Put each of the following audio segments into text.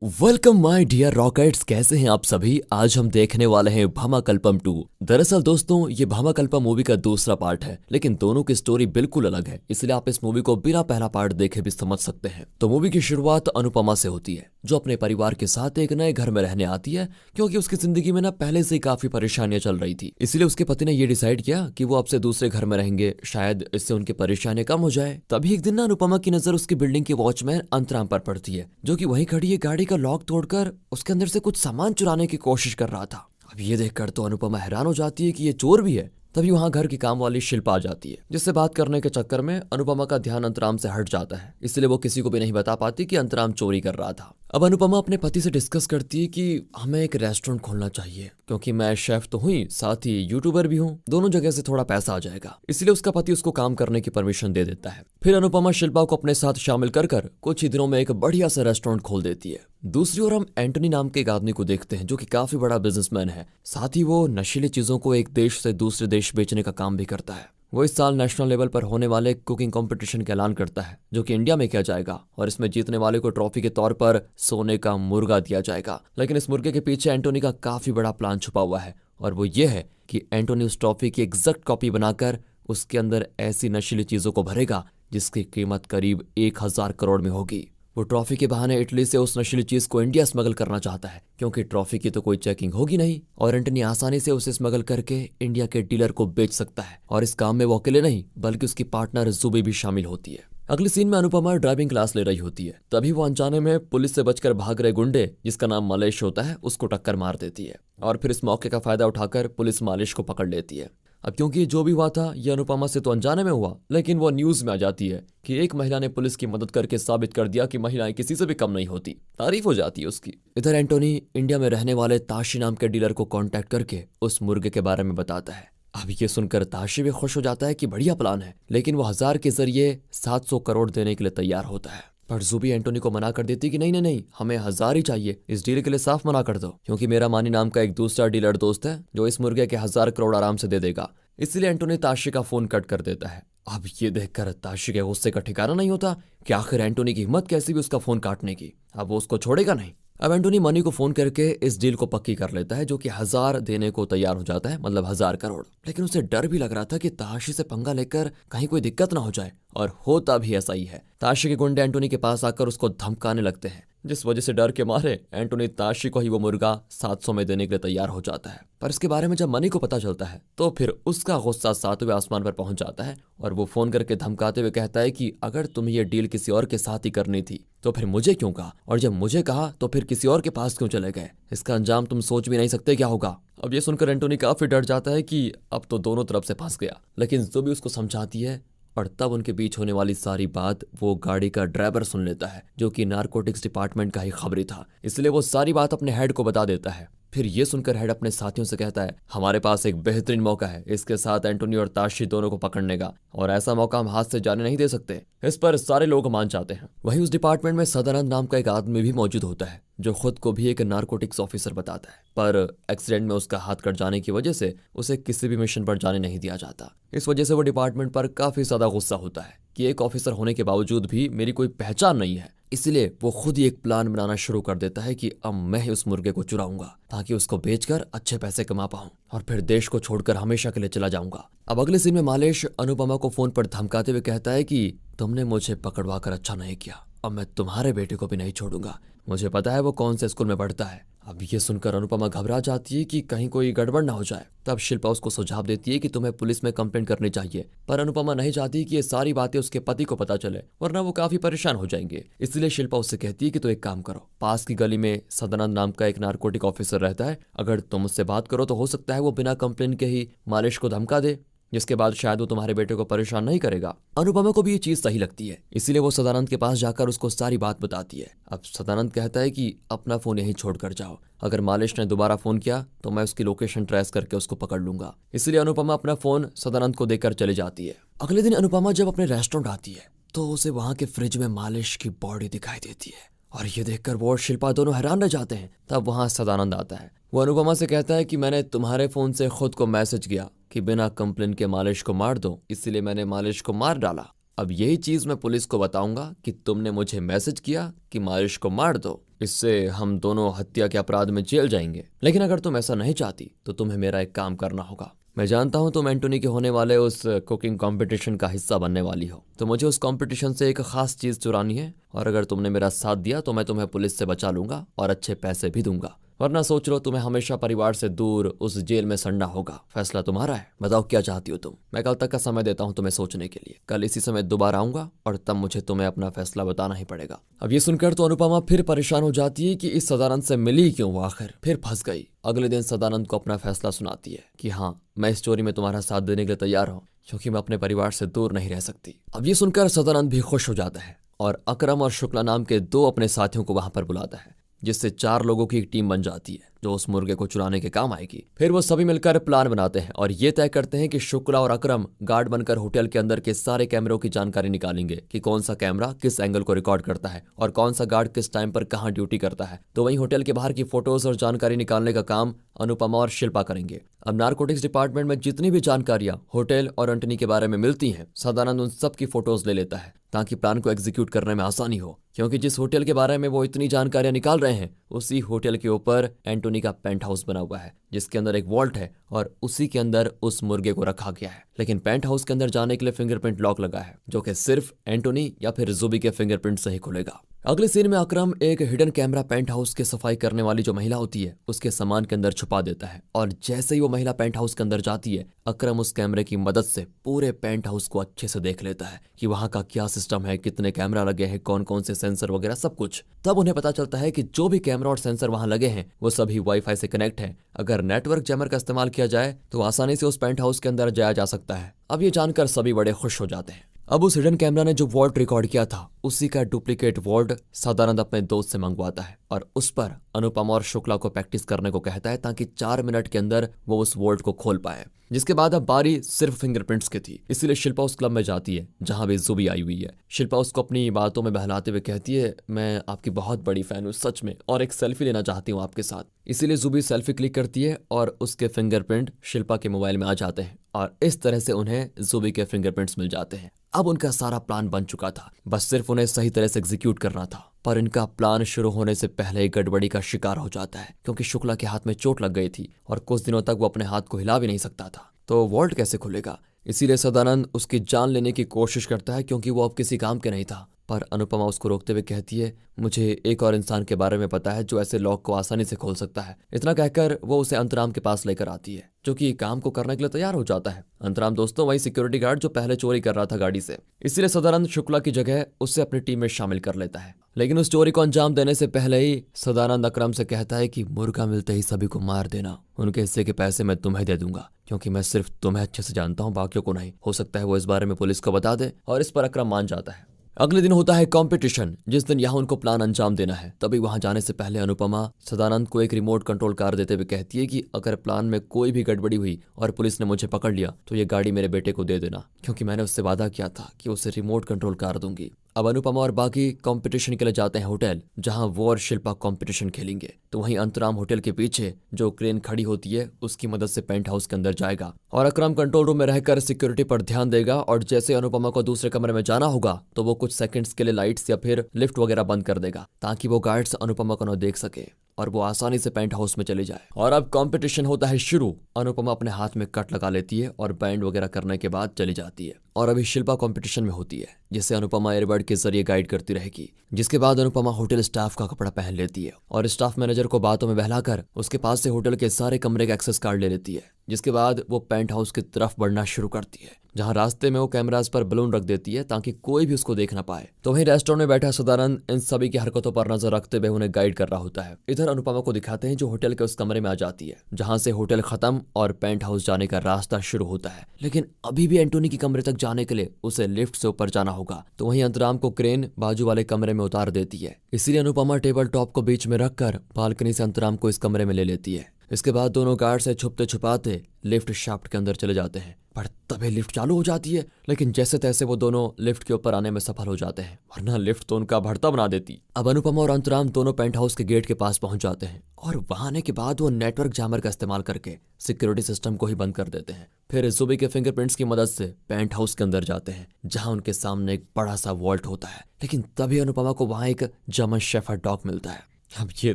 Welcome my dear rockets, कैसे हैं आप सभी। आज हम देखने वाले हैं भामाकल्पम 2। दरअसल दोस्तों, ये भामाकल्पम मूवी का दूसरा पार्ट है, लेकिन दोनों की स्टोरी बिल्कुल अलग है, इसलिए आप इस मूवी को बिना पहला पार्ट देखे भी समझ सकते हैं। तो मूवी की शुरुआत अनुपमा से होती है, जो अपने परिवार के साथ एक नए घर में रहने आती है, क्योंकि उसकी जिंदगी में ना पहले से ही काफी परेशानियां चल रही थी। इसलिए उसके पति ने ये डिसाइड किया कि वो अब से दूसरे घर में रहेंगे, शायद इससे उनकी परेशानियां कम हो जाए। तभी एक दिन ना अनुपमा की नजर उसकी बिल्डिंग के वॉचमैन अंतराम पर पड़ती है, जो कि वहीं खड़ी है गाड़ी का लॉक तोड़कर उसके अंदर से कुछ सामान चुराने की कोशिश कर रहा था। अब ये देखकर तो अनुपमा हैरान हो जाती है कि ये चोर भी है। तभी वहां घर की काम वाली शिल्पा आ जाती है, जिससे बात करने के चक्कर में अनुपमा का ध्यान अंतराम से हट जाता है, इसलिए वो किसी को भी नहीं बता पाती कि अंतराम चोरी कर रहा था। अब अनुपमा अपने पति से डिस्कस करती है कि हमें एक रेस्टोरेंट खोलना चाहिए, क्योंकि मैं शेफ तो हुई, साथ ही यूट्यूबर भी हूँ, दोनों जगह से थोड़ा पैसा आ जाएगा। इसलिए उसका पति उसको काम करने की परमिशन दे देता है। फिर अनुपमा शिल्पा को अपने साथ शामिल कर कुछ ही दिनों में एक बढ़िया सा रेस्टोरेंट खोल देती है। दूसरी ओर हम एंटनी नाम के एक आदमी को देखते हैं, जो कि काफी बड़ा बिजनेसमैन है। साथ ही वो नशीली चीजों को एक देश से दूसरे देश बेचने का काम भी करता है। वो इस साल नेशनल लेवल पर होने वाले कुकिंग कंपटीशन का ऐलान करता है, जो कि इंडिया में किया जाएगा, और इसमें जीतने वाले को ट्रॉफी के तौर पर सोने का मुर्गा दिया जाएगा। लेकिन इस मुर्गे के पीछे एंटोनी का काफी बड़ा प्लान छुपा हुआ है, और वो ये है कि एंटोनी उस ट्रॉफी की एग्जैक्ट कॉपी बनाकर उसके अंदर ऐसी नशीली चीजों को भरेगा जिसकी कीमत करीब 1000 करोड़ में होगी। वो ट्रॉफी के बहाने इटली से उस नशीली चीज को इंडिया स्मगल करना चाहता है, क्योंकि ट्रॉफी की तो कोई चेकिंग होगी नहीं, और एंटनी आसानी से उसे स्मगल करके इंडिया के डीलर को बेच सकता है। और इस काम में वो अकेले नहीं, बल्कि उसकी पार्टनर जुबी भी शामिल होती है। अगली सीन में अनुपमा ड्राइविंग क्लास ले रही होती है, तभी वो अनजाने में पुलिस से बचकर भाग रहे गुंडे, जिसका नाम मालेश होता है, उसको टक्कर मार देती है। और फिर इस मौके का फायदा उठाकर पुलिस मालेश को पकड़ लेती है। अब क्योंकि जो भी हुआ था ये अनुपमा से तो अनजाने में हुआ, लेकिन वो न्यूज में आ जाती है कि एक महिला ने पुलिस की मदद करके साबित कर दिया कि महिलाएं किसी से भी कम नहीं होती। तारीफ हो जाती है उसकी। इधर एंटोनी इंडिया में रहने वाले ताशी नाम के डीलर को कांटेक्ट करके उस मुर्गे के बारे में बताता है। अब ये सुनकर ताशी भी खुश हो जाता है कि बढ़िया प्लान है, लेकिन वो 1000 के जरिए 700 करोड़ देने के लिए तैयार होता है। पर जुबी एंटोनी को मना कर देती कि नहीं नहीं नहीं, हमें 1000 ही चाहिए, इस डील के लिए साफ मना कर दो, क्योंकि मेरा मानी नाम का एक दूसरा डीलर दोस्त है जो इस मुर्गे के 1000 करोड़ आराम से दे देगा। इसलिए एंटोनी ताशी का फोन कट कर देता है। अब ये देखकर ताशी के गुस्से का ठिकाना नहीं होता कि आखिर एंटोनी की हिम्मत कैसी भी उसका फोन काटने की। अब वो उसको छोड़ेगा नहीं। अब एंटोनी मनी को फोन करके इस डील को पक्की कर लेता है, जो कि 1000 देने को तैयार हो जाता है, मतलब 1000 करोड़। लेकिन उसे डर भी लग रहा था कि ताशी से पंगा लेकर कहीं कोई दिक्कत ना हो जाए, और होता भी ऐसा ही है। ताशी के गुंडे एंटोनी के पास आकर उसको धमकाने लगते हैं, जिस वजह से डर के मारे एंटोनी ताशी को ही वो मुर्गा 700 में देने के लिए तैयार हो जाता है। पर इसके बारे में जब मनी को पता चलता है तो फिर उसका गुस्सा 7वें आसमान पर पहुंच जाता है, और वो फोन करके धमकाते हुए कहता है कि अगर तुम्हें ये डील किसी और के साथ ही करनी थी तो फिर मुझे क्यों कहा, और जब मुझे कहा तो फिर किसी और के पास क्यों चले गए। इसका अंजाम तुम सोच भी नहीं सकते क्या होगा। अब ये सुनकर एंटोनी काफी डर जाता है कि अब तो दोनों तरफ से फंस गया, लेकिन जुबी उसको समझाती है, और तब उनके बीच होने वाली सारी बात वो गाड़ी का ड्राइवर सुन लेता है, जो कि नारकोटिक्स डिपार्टमेंट का ही खबरी था। इसलिए वो सारी बात अपने हेड को बता देता है। फिर ये सुनकर हेड अपने साथियों से कहता है, हमारे पास एक बेहतरीन मौका है इसके साथ एंटोनी और ताशी दोनों को पकड़ने का, और ऐसा मौका हम हाथ से जाने नहीं दे सकते। इस पर सारे लोग मान जाते हैं। वहीं उस डिपार्टमेंट में सदानंद नाम का एक आदमी भी मौजूद होता है, जो खुद को भी एक नारकोटिक्स ऑफिसर बताता है, पर एक्सीडेंट में उसका हाथ कट जाने की वजह से उसे किसी भी मिशन पर जाने नहीं दिया जाता। इस वजह से वो डिपार्टमेंट पर काफी ज्यादा गुस्सा होता है कि एक ऑफिसर होने के बावजूद भी मेरी कोई पहचान नहीं है। इसलिए वो खुद ही एक प्लान बनाना शुरू कर देता है कि अब मैं ही उस मुर्गे को चुराऊंगा, ताकि उसको बेचकर अच्छे पैसे कमा पाऊं, और फिर देश को छोड़कर हमेशा के लिए चला जाऊंगा। अब अगले सीन में मालेश अनुपमा को फोन पर धमकाते हुए कहता है कि तुमने मुझे पकड़वा कर अच्छा नहीं किया, अब मैं तुम्हारे बेटे को भी नहीं छोड़ूंगा, मुझे पता है वो कौन से स्कूल में पढ़ता है। अब ये सुनकर अनुपमा घबरा जाती है कि कहीं कोई गड़बड़ ना हो जाए। तब शिल्पा उसको सुझाव देती है कि तुम्हें पुलिस में कंप्लेंट करनी चाहिए, पर अनुपमा नहीं चाहती कि ये सारी बातें उसके पति को पता चले, वरना वो काफी परेशान हो जाएंगे। इसलिए शिल्पा उससे कहती है कि तो एक काम करो, पास की गली में सदानंद नाम का एक नारकोटिक ऑफिसर रहता है, अगर तुम उससे बात करो तो हो सकता है वो बिना कंप्लेंट के ही मालिश को धमका दे, जिसके बाद शायद वो तुम्हारे बेटे को परेशान नहीं करेगा। अनुपमा को भी ये चीज सही लगती है, इसीलिए वो सदानंद के पास जाकर उसको सारी बात बताती है। अब सदानंद कहता है कि अपना फोन यहीं छोड़कर जाओ, अगर मालिश ने दोबारा फोन किया तो मैं उसकी लोकेशन ट्रेस करके उसको पकड़ लूंगा। इसलिए अनुपमा अपना फोन सदानंद को देकर चली जाती है। अगले दिन अनुपमा जब अपने रेस्टोरेंट आती है तो उसे वहां के फ्रिज में मालिश की बॉडी दिखाई देती है, और ये देखकर वो और शिल्पा दोनों हैरान रह जाते हैं। तब वहां सदानंद आता है। वो अनुपमा से कहता है कि मैंने तुम्हारे फोन से खुद को मैसेज किया कि बिना कंप्लेन के मालिश को मार दो, इसलिए मैंने मालिश को मार डाला। अब यही चीज मैं पुलिस को बताऊंगा कि तुमने मुझे मैसेज किया कि मालिश को मार दो। इससे हम दोनों हत्या के अपराध में जेल जाएंगे। लेकिन अगर तुम ऐसा नहीं चाहती तो तुम्हें मेरा एक काम करना होगा। मैं जानता हूँ तुम एंटोनी के होने वाले उस कुकिंग कंपटीशन का हिस्सा बनने वाली हो, तो मुझे उस कंपटीशन से एक खास चीज चुरानी है, और अगर तुमने मेरा साथ दिया तो मैं तुम्हें पुलिस से बचा लूंगा और अच्छे पैसे भी दूंगा, वरना सोच लो तुम्हें हमेशा परिवार से दूर उस जेल में सड़ना होगा। फैसला तुम्हारा है, बताओ क्या चाहती हो तुम। मैं कल तक का समय देता हूँ तुम्हें सोचने के लिए। कल इसी समय दोबारा आऊंगा और तब मुझे तुम्हें अपना फैसला बताना ही पड़ेगा। अब ये सुनकर तो अनुपमा फिर परेशान हो जाती है कि इस सदानंद से मिली क्यों, वो आखिर फिर फंस गई। अगले दिन सदानंद को अपना फैसला सुनाती है कि हाँ, मैं इस चोरी में तुम्हारा साथ देने के लिए तैयार हूँ, क्योंकि मैं अपने परिवार से दूर नहीं रह सकती। अब ये सुनकर सदानंद भी खुश हो जाता है और अकरम और शुक्ला नाम के 2 अपने साथियों को वहां पर बुलाता है, जिससे 4 लोगों की एक टीम बन जाती है जो उस मुर्गे को चुराने के काम आएगी। फिर वो सभी मिलकर प्लान बनाते हैं और ये तय करते हैं कि शुक्ला और अकरम गार्ड बनकर होटल के अंदर के सारे कैमरों की जानकारी निकालेंगे कि कौन सा कैमरा किस एंगल को रिकॉर्ड करता है और कौन सा गार्ड किस टाइम पर कहाँ ड्यूटी करता है। तो वहीं होटल के बाहर की फोटोज और जानकारी निकालने का काम अनुपमा और शिल्पा करेंगे। अब नारकोटिक्स डिपार्टमेंट में जितनी भी जानकारियां होटल और एंटनी के बारे में मिलती हैं, सदानंद उन सब की फोटोज ले लेता है ताकि प्लान को एग्जीक्यूट करने में आसानी हो, क्योंकि जिस होटल के बारे में वो इतनी जानकारियां निकाल रहे हैं उसी होटल के ऊपर एंटोनी का पेंट हाउस बना हुआ है, जिसके अंदर एक वॉल्ट है और उसी के अंदर उस मुर्गे को रखा गया है। लेकिन पेंट हाउस के अंदर जाने के लिए फिंगरप्रिंट लॉक लगा है, जो कि सिर्फ एंटोनी या फिर जुबी के फिंगरप्रिंट से ही खुलेगा। अगले सीन में अकरम एक हिडन कैमरा पेंट हाउस के सफाई करने वाली जो महिला होती है उसके सामान के अंदर छुपा देता है, और जैसे ही वो महिला पेंट हाउस के अंदर जाती है, अकरम उस कैमरे की मदद से पूरे पेंट हाउस को अच्छे से देख लेता है कि वहां का क्या सिस्टम है, कितने कैमरा लगे हैं, कौन कौन से सेंसर वगैरह सब कुछ। तब उन्हें पता चलता है कि जो भी कैमरा और सेंसर वहां लगे हैं वो सभी वाईफाई से कनेक्ट हैं। अगर नेटवर्क जैमर का इस्तेमाल किया जाए तो आसानी से उस पेंट हाउस के अंदर जाया जा सकता है। अब ये जानकर सभी बड़े खुश हो जाते हैं। अब उस हिडन कैमरा ने जो वॉल्ट रिकॉर्ड किया था उसी का डुप्लीकेट वॉल्ट सदानंद अपने दोस्त से मंगवाता है और उस पर अनुपमा और शुक्ला को प्रैक्टिस करने को कहता है ताकि 4 मिनट के अंदर वो उस वॉल्ट को खोल पाए। जिसके बाद अब बारी सिर्फ फिंगरप्रिंट्स की थी, इसीलिए शिल्पा उस क्लब में जाती है जहां भी जुबी आई हुई है। शिल्पा उसको अपनी बातों में बहलाते हुए कहती है, मैं आपकी बहुत बड़ी फैन हूँ सच में, और एक सेल्फी लेना चाहती हूँ आपके साथ। इसीलिए जुबी सेल्फी क्लिक करती है और उसके फिंगरप्रिंट शिल्पा के मोबाइल में आ जाते हैं और इस तरह से उन्हें जुबी के फिंगरप्रिंट्स मिल जाते हैं। अब उनका सारा प्लान बन चुका था, बस सिर्फ उन्हें सही तरह से एग्जीक्यूट करना था। पर इनका प्लान शुरू होने से पहले ही गड़बड़ी का शिकार हो जाता है, क्योंकि शुक्ला के हाथ में चोट लग गई थी और कुछ दिनों तक वो अपने हाथ को हिला भी नहीं सकता था। तो वॉल्ट कैसे खुलेगा? इसीलिए सदानंद उसकी जान लेने की कोशिश करता है, क्योंकि वो अब किसी काम के नहीं था। पर अनुपमा उसको रोकते हुए कहती है, मुझे एक और इंसान के बारे में पता है जो ऐसे लॉक को आसानी से खोल सकता है। इतना कहकर वो उसे अंतराम के पास लेकर आती है, जो कि काम को करने के लिए तैयार हो जाता है। अंतराम दोस्तों वही सिक्योरिटी गार्ड जो पहले चोरी कर रहा था गाड़ी से। इसीलिए सदानंद शुक्ला की जगह उसे अपनी टीम में शामिल कर लेता है। लेकिन उस चोरी को अंजाम देने से पहले ही सदानंद अकरम से कहता है कि मुर्गा मिलते ही सभी को मार देना, उनके हिस्से के पैसे मैं तुम्हें दे दूंगा, क्योंकि मैं सिर्फ तुम्हें अच्छे से जानता हूँ, बाकियों को नहीं। हो सकता है वो इस बारे में पुलिस को बता दे, और इस पर अकरम मान जाता है। अगले दिन होता है कंपटीशन, जिस दिन यहाँ उनको प्लान अंजाम देना है। तभी वहां जाने से पहले अनुपमा सदानंद को एक रिमोट कंट्रोल कार देते हुए कहती है कि अगर प्लान में कोई भी गड़बड़ी हुई और पुलिस ने मुझे पकड़ लिया तो ये गाड़ी मेरे बेटे को दे देना, क्योंकि मैंने उससे वादा किया था कि उसे रिमोट कंट्रोल कार दूंगी। अब अनुपमा और बाकी कंपटीशन के लिए जाते हैं होटल, जहां वो और शिल्पा कंपटीशन खेलेंगे। तो वहीं अंतराम होटल के पीछे जो क्रेन खड़ी होती है उसकी मदद से पेंट हाउस के अंदर जाएगा और अकरम कंट्रोल रूम में रहकर सिक्योरिटी पर ध्यान देगा। और जैसे अनुपमा को दूसरे कमरे में जाना होगा तो वो कुछ सेकंड्स के लिए लाइट्स या फिर लिफ्ट वगैरह बंद कर देगा, ताकि वो गार्ड्स अनुपमा को न देख सके और वो आसानी से पेंट हाउस में चली जाए। और अब कंपटीशन होता है शुरू। अनुपमा अपने हाथ में कट लगा लेती है और बैंड वगैरह करने के बाद चली जाती है। और अभी शिल्पा कंपटीशन में होती है, जिसे अनुपमा एयरबड के जरिए गाइड करती रहेगी। जिसके बाद अनुपमा होटल स्टाफ का कपड़ा पहन लेती है और स्टाफ मैनेजर को बातों में बहलाकर उसके पास से होटल के सारे कमरे का एक्सेस कार्ड ले लेती है। जिसके बाद वो पेंट हाउस की तरफ बढ़ना शुरू करती है, जहां रास्ते में वो कैमरास पर बलून रख देती है ताकि कोई भी उसको देख ना पाए। तो वहीं रेस्टोरेंट में बैठा सदानंद इन सभी की हरकतों पर नजर रखते हुए उन्हें गाइड कर रहा होता है। इधर अनुपमा को दिखाते हैं जो होटल के उस कमरे में आ जाती है जहां से होटल खत्म और पेंट हाउस जाने का रास्ता शुरू होता है। लेकिन अभी भी एंटोनी के कमरे तक जाने के लिए उसे लिफ्ट से ऊपर जाना होगा। तो वहीं अंतराम को क्रेन बाजू वाले कमरे में उतार देती है। इसीलिए अनुपमा टेबल टॉप को बीच में रखकर बालकनी से अंतराम को इस कमरे में ले लेती है। इसके बाद दोनों गार्ड से छुपते छुपाते लिफ्ट शाफ्ट के अंदर चले जाते हैं। पर तभी लिफ्ट चालू हो जाती है, लेकिन जैसे तैसे वो दोनों लिफ्ट के ऊपर आने में सफल हो जाते हैं, वरना लिफ्ट तो उनका भड़ता बना देती। अब अनुपमा और अंतराम दोनों पेंट हाउस के गेट के पास पहुंच जाते हैं और वहां आने के बाद वो नेटवर्क जैमर का इस्तेमाल करके सिक्योरिटी सिस्टम को ही बंद कर देते हैं। फिर जुबी के फिंगरप्रिंट्स की मदद से पेंट हाउस के अंदर जाते हैं, जहां उनके सामने एक बड़ा सा वॉल्ट होता है। लेकिन तभी अनुपमा को वहां एक जर्मन शेफर्ड डॉग मिलता है, अब ये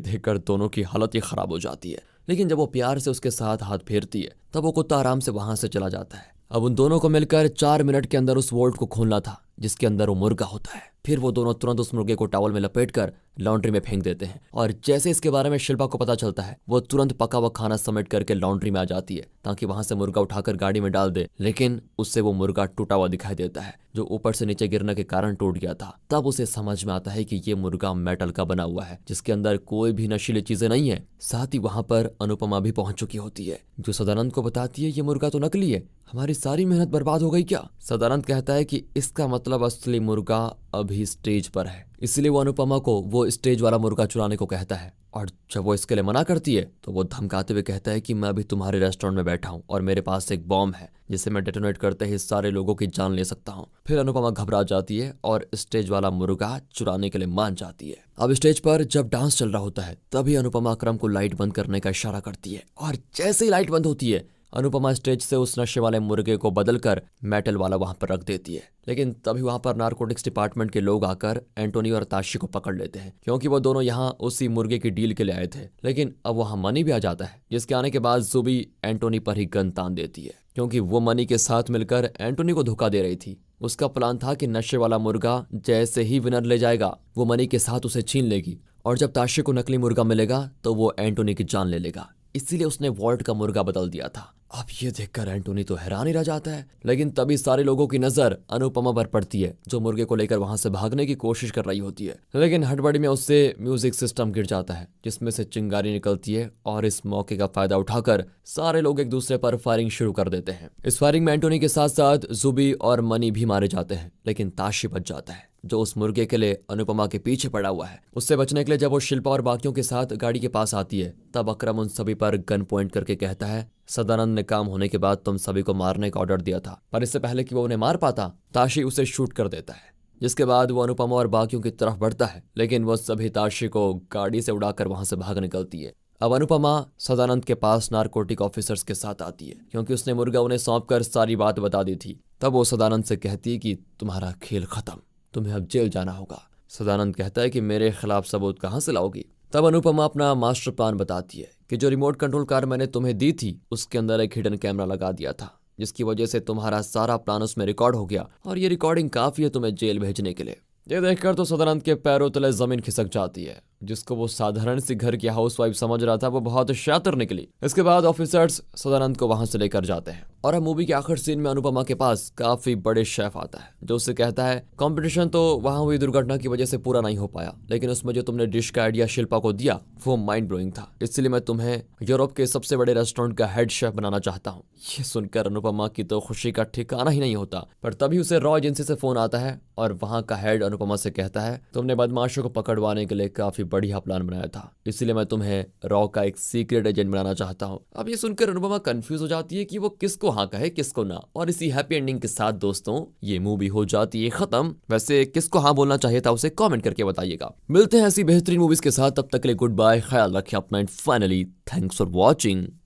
देखकर दोनों की हालत ही खराब हो जाती है, लेकिन जब वो प्यार से उसके साथ हाथ फेरती है तब वो कुत्ता आराम से वहां से चला जाता है। अब उन दोनों को मिलकर 4 मिनट के अंदर उस वोल्ट को खोलना था जिसके अंदर वो मुर्गा होता है। फिर वो दोनों तुरंत उस मुर्गे को टॉवल में लपेटकर लॉन्ड्री में फेंक देते हैं और जैसे इसके बारे में शिल्पा को पता चलता है वो तुरंत पका हुआ खाना समेट करके लॉन्ड्री में आ जाती है ताकि वहां से मुर्गा उठाकर गाड़ी में डाल दे, लेकिन उससे वो मुर्गा टूटा हुआ दिखाई देता है जो ऊपर से नीचे गिरने के कारण टूट गया था। तब उसे समझ में आता है कि ये मुर्गा मेटल का बना हुआ है जिसके अंदर कोई भी नशीली चीजें नहीं है। साथ ही वहां पर अनुपमा भी पहुंच चुकी होती है जो सदानंद को बताती है ये मुर्गा तो नकली है, हमारी सारी मेहनत बर्बाद हो गई क्या। सदानंद कहता है कि इसका मतलब असली मुर्गा अभी स्टेज पर है, इसलिए वो अनुपमा को वो स्टेज वाला मुर्गा चुराने को कहता है। और जब वो इसके लिए मना करती है तो वो धमकाते हुए कहता है कि मैं अभी तुम्हारे रेस्टोरेंट में बैठा हूँ और मेरे पास एक बॉम्ब है जिसे मैं डेटोनेट करते ही सारे लोगों की जान ले सकता हूँ। फिर अनुपमा घबरा जाती है और स्टेज वाला मुर्गा चुराने के लिए मान जाती है। अब स्टेज पर जब डांस चल रहा होता है तभी अनुपमा अकरम को लाइट बंद करने का इशारा करती है और जैसे ही लाइट बंद होती है अनुपमा स्टेज से उस नशे वाले मुर्गे को बदलकर मेटल वाला वहां पर रख देती है। लेकिन तभी वहां पर नारकोटिक्स डिपार्टमेंट के लोग आकर एंटोनी और ताशी को पकड़ लेते हैं क्योंकि वो दोनों यहाँ उसी मुर्गे की डील के लिए आए थे। लेकिन अब वहां मनी भी आ जाता है जिसके आने के बाद जुबी एंटोनी पर ही गन तान देती है क्योंकि वो मनी के साथ मिलकर एंटोनी को धोखा दे रही थी। उसका प्लान था कि नशे वाला मुर्गा जैसे ही विनर ले जाएगा वो मनी के साथ उसे छीन लेगी और जब ताशी को नकली मुर्गा मिलेगा तो वो एंटोनी की जान ले लेगा, इसीलिए उसने वॉल्ट का मुर्गा बदल दिया था। अब ये देखकर एंटोनी तो हैरान ही रह जाता है, लेकिन तभी सारे लोगों की नजर अनुपमा पर पड़ती है जो मुर्गे को लेकर वहां से भागने की कोशिश कर रही होती है। लेकिन हड़बड़ी में उससे म्यूजिक सिस्टम गिर जाता है जिसमें से चिंगारी निकलती है और इस मौके का फायदा उठाकर सारे लोग एक दूसरे पर फायरिंग शुरू कर देते हैं। इस फायरिंग में एंटोनी के साथ साथ जुबी और मनी भी मारे जाते हैं, लेकिन ताशी बच जाता है जो उस मुर्गे के लिए अनुपमा के पीछे पड़ा हुआ है। उससे बचने के लिए जब वो शिल्पा और बाकियों के साथ गाड़ी के पास आती है तब अकरम उन सभी पर गन पॉइंट करके कहता है सदानंद ने काम होने के बाद तुम सभी को मारने का ऑर्डर दिया था, पर इससे पहले कि वो उन्हें मार पाता ताशी उसे शूट कर देता है, जिसके बाद वो अनुपमा और बाकियों की तरफ बढ़ता है। लेकिन वो सभी ताशी को गाड़ी से उड़ाकर वहां से भाग निकलती है। अब अनुपमा सदानंद के पास नारकोटिक ऑफिसर्स के साथ आती है क्योंकि उसने मुर्गा उन्हें सौंप कर सारी बात बता दी थी। तब वो सदानंद से कहती है कि तुम्हारा खेल खत्म, तुम्हें अब जेल जाना होगा। सदानंद कहता है कि मेरे खिलाफ सबूत कहां से लाओगी। तब अनुपमा अपना मास्टर प्लान बताती है कि जो रिमोट कंट्रोल कार मैंने तुम्हें दी थी उसके अंदर एक हिडन कैमरा लगा दिया था जिसकी वजह से तुम्हारा सारा प्लान उसमें रिकॉर्ड हो गया और ये रिकॉर्डिंग काफी है तुम्हें जेल भेजने के लिए। ये देखकर तो सदानंद के पैरों तले जमीन खिसक जाती है। जिसको वो साधारण सी घर की हाउसवाइफ समझ रहा था वो बहुत शातिर निकली। इसके बाद ऑफिसर्स सदानंद को वहां से लेकर जाते हैं और अब मूवी के आखिर सीन में अनुपमा के पास काफी बड़े शेफ आता है जो उससे कहता है कंपटीशन तो वहां हुई दुर्घटना की वजह से पूरा नहीं हो पाया, लेकिन उसमें जो तुमने डिश का आइडिया शिल्पा को दिया वो माइंड ब्लोइंग था, इसलिए मैं तुम्हें यूरोप के सबसे बड़े रेस्टोरेंट का हेड शेफ बनाना चाहता हूँ। ये सुनकर अनुपमा की तो खुशी का ठिकाना ही नहीं होता, पर तभी उसे रॉ एजेंसी से फोन आता है और वहां का हेड अनुपमा से कहता है तुमने बदमाशों को पकड़वाने के लिए काफी बढ़िया प्लान बनाया था, इसलिए मैं तुम्हें रॉ का एक सीक्रेट एजेंट बनाना चाहता हूँ। अब ये सुनकर अनुपमा कंफ्यूज हो जाती है कि वो किसको हाँ कहे किसको ना, और इसी हैप्पी एंडिंग के साथ दोस्तों ये मूवी हो जाती है खत्म। वैसे किसको हाँ बोलना चाहिए था उसे कमेंट करके बताइएगा। मिलते हैं ऐसी बेहतरीन मूवीज के साथ, तब तक के लिए गुड बाय, ख्याल रखें अपना and finally thanks for watching.